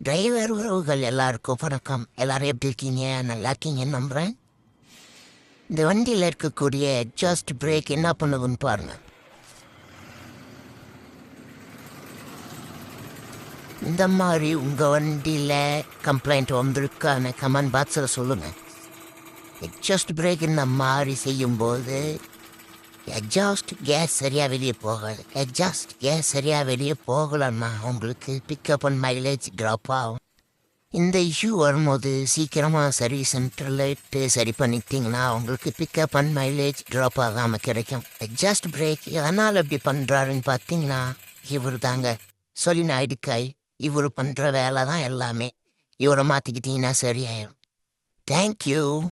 Driver உறவுகள் எல்லாருக்கும் வணக்கம். எல்லாரும் எப்படி இருக்கீங்க? நல்லா இருக்கீங்கன்னு நம்புறேன். இந்த வண்டியில் இருக்கக்கூடிய எக்ஸாஸ்ட் பிரேக் என்ன பண்ணுதுன்னு பாருங்க. இந்த மாதிரி உங்கள் வண்டியில் கம்ப்ளைண்ட் வந்திருக்கான கமெண்ட் பாக்ஸில் சொல்லுங்கள். எக்ஸாஸ்ட் பிரேக் இந்த மாதிரி செய்யும்போது எக்ஸாஸ்ட் கேஸ் சரியாக வெளியே போகாது. எக்ஸாஸ்ட் கேஸ் சரியாக வெளியே போகலன்னா உங்களுக்கு பிக்கப் அண்ட் மைலேஜ் ட்ராப் ஆகும். இந்த இஷ்யூ வரும்போது சீக்கிரமாக சர்வீஸ் சென்டரில் சரி பண்ணிக்கிட்டிங்கன்னா உங்களுக்கு பிக்கப் அண்ட் மைலேஜ் ட்ராப் ஆகாமல் கிடைக்கும். எக்ஸாஸ்ட் பிரேக் எதனால் இப்படி பண்ணுறாருன்னு பார்த்தீங்கன்னா இவர் தாங்க சொலினாய்டு கை. இவர் பண்ணுற வேலை தான் எல்லாமே. இவரை மாற்றிக்கிட்டிங்கன்னா சரியாயிடும். தேங்க்யூ.